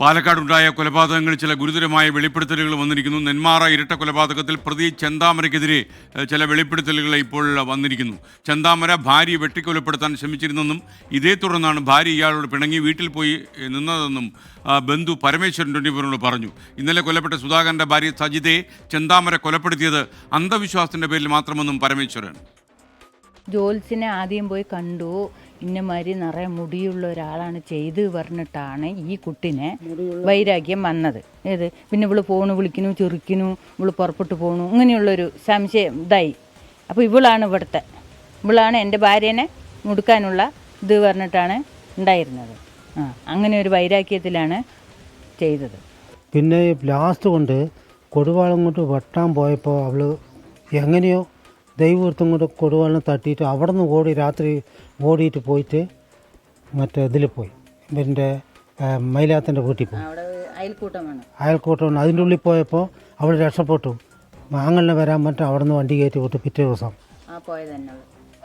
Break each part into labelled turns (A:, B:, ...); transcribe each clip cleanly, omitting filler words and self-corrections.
A: പാലക്കാടുണ്ടായ കൊലപാതകങ്ങളിൽ ചില ഗുരുതരമായ വെളിപ്പെടുത്തലുകൾ വന്നിരിക്കുന്നു. നെന്മാറ ഇരട്ട കൊലപാതകത്തിൽ പ്രതി ചെന്താമരയ്ക്കെതിരെ ചില വെളിപ്പെടുത്തലുകൾ ഇപ്പോൾ വന്നിരിക്കുന്നു. ചെന്താമര ഭാര്യയെ വെട്ടിക്കൊലപ്പെടുത്താൻ ശ്രമിച്ചിരുന്നെന്നും ഇതേ തുടർന്നാണ് ഭാര്യ ഇയാളോട് പിണങ്ങി വീട്ടിൽ പോയി നിന്നതെന്നും ബന്ധു പരമേശ്വരൻ 24 പറഞ്ഞു. ഇന്നലെ കൊല്ലപ്പെട്ട സുധാകരൻ്റെ ഭാര്യ സജിതയെ ചെന്താമര കൊലപ്പെടുത്തിയത് അന്ധവിശ്വാസത്തിൻ്റെ പേരിൽ മാത്രമെന്നും പരമേശ്വരൻ.
B: ജോത്സ്യനെ ആദ്യം പോയി കണ്ടു, ഇന്നമാതിരി നിറയെ മുടിയുള്ള ഒരാളാണ് ചെയ്ത് പറഞ്ഞിട്ടാണ് ഈ കുട്ടിനെ വൈരാഗ്യം വന്നത്. ഏത് പിന്നെ ഇവള് ഫോണ് വിളിക്കുന്നു, ചെറുക്കിനു, ഇവള് പുറപ്പെട്ടു പോകണു, ഇങ്ങനെയുള്ളൊരു സംശയം ഇതായി. അപ്പോൾ ഇവളാണ് എൻ്റെ ഭാര്യേനെ മുടുക്കാനുള്ള ഇത് പറഞ്ഞിട്ടാണ് ഉണ്ടായിരുന്നത്. അങ്ങനെ ഒരു വൈരാഗ്യത്തിലാണ് ചെയ്തത്.
C: പിന്നെ ലാസ്റ്റ് കൊണ്ട് കൊടുവാളം കൊണ്ട് വെട്ടാൻ പോയപ്പോൾ അവൾ എങ്ങനെയോ ദൈവവൃത്തം കൊണ്ട് കൊടുവാളിനെ തട്ടിയിട്ട് അവിടെ നിന്ന് ഓടി രാത്രി ഓടിയിട്ട് പോയിട്ട് മറ്റേ ഇതിൽ പോയി, എൻ്റെ മൈലാത്തിൻ്റെ വീട്ടിൽ പോയി. അയൽക്കൂട്ടമാണ്. അതിൻ്റെ ഉള്ളിൽ പോയപ്പോൾ അവൾ രക്ഷപ്പെട്ടു. മാങ്ങളിനെ വരാൻ പറ്റും അവിടെ നിന്ന് വണ്ടി കയറ്റി വിട്ട് പിറ്റേ ദിവസം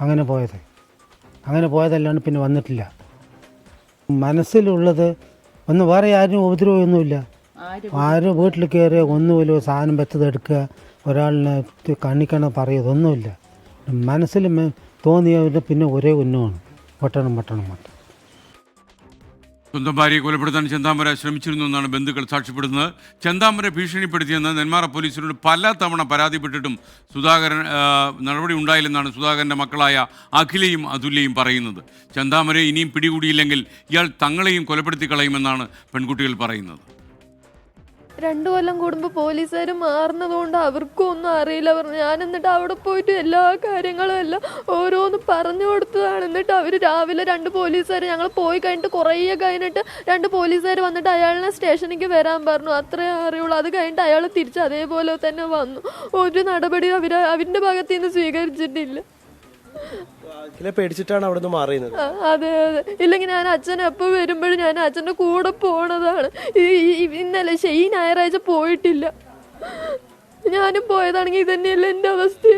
C: അങ്ങനെ പോയതല്ലാണ്ട് പിന്നെ വന്നിട്ടില്ല. മനസ്സിലുള്ളത് ഒന്ന് വേറെ ആരും ഉപദ്രവമൊന്നുമില്ല. ആരും വീട്ടിൽ കയറി ഒന്നുമില്ല, സാധനം വെച്ചതെടുക്കുക, ഒരാളിനെ കണ്ണിക്കണ പറയുന്നതൊന്നുമില്ല. മനസ്സിൽ തോന്നിയവരുടെ പിന്നെ ഒരേ ഉന്നമാണ് വെട്ടണം.
A: സ്വന്തം ഭാര്യയെ കൊലപ്പെടുത്താൻ ചെന്താമര ശ്രമിച്ചിരുന്നു എന്നാണ് ബന്ധുക്കൾ സാക്ഷ്യപ്പെടുന്നത്. ചെന്താമര ഭീഷണിപ്പെടുത്തിയെന്ന് നെന്മാറ പോലീസിനോട് പല തവണ പരാതിപ്പെട്ടിട്ടും സുധാകരൻ നടപടി ഉണ്ടായില്ലെന്നാണ് സുധാകരൻ്റെ മക്കളായ അഖിലയും അതുല്യയും പറയുന്നത്. ചെന്താമരയെ ഇനിയും പിടികൂടിയില്ലെങ്കിൽ ഇയാൾ തങ്ങളെയും കൊലപ്പെടുത്തി കളയുമെന്നാണ് പെൺകുട്ടികൾ പറയുന്നത്.
D: 2 കൊല്ലം കൂടുമ്പോൾ പോലീസുകാർ മാറുന്നതുകൊണ്ട് അവർക്കും ഒന്നും അറിയില്ല പറഞ്ഞു. ഞാൻ എന്നിട്ട് അവിടെ പോയിട്ട് എല്ലാ കാര്യങ്ങളും എല്ലാം ഓരോന്ന് പറഞ്ഞു കൊടുത്തതാണ്. എന്നിട്ട് അവർ രാവിലെ 2 പോലീസുകാർ, ഞങ്ങൾ പോയി കഴിഞ്ഞിട്ട് കുറേ കഴിഞ്ഞിട്ട് 2 പോലീസുകാർ വന്നിട്ട് അയാളിനെ സ്റ്റേഷനിലേക്ക് വരാൻ പറഞ്ഞു. അത്രേ അറിയുള്ളൂ. അത് കഴിഞ്ഞിട്ട് അയാൾ തിരിച്ച് അതേപോലെ തന്നെ വന്നു. ഒരു നടപടി അവരുടെ ഭാഗത്ത് നിന്ന് സ്വീകരിച്ചിട്ടില്ല.
E: പേടിച്ചിട്ടാണ് അവിടെ നിന്ന് മാറിയത്.
D: അതെ. ഇല്ലെങ്കിൽ ഞാൻ അച്ഛൻ എപ്പോൾ വരുമ്പോഴും ഞാൻ അച്ഛൻ്റെ കൂടെ പോണതാണ്. ഇന്നലെ ഈ ഞായറാഴ്ച പോയിട്ടില്ല. ഞാനും പോയതാണെങ്കിൽ ഇത് തന്നെയല്ല എൻ്റെ അവസ്ഥ.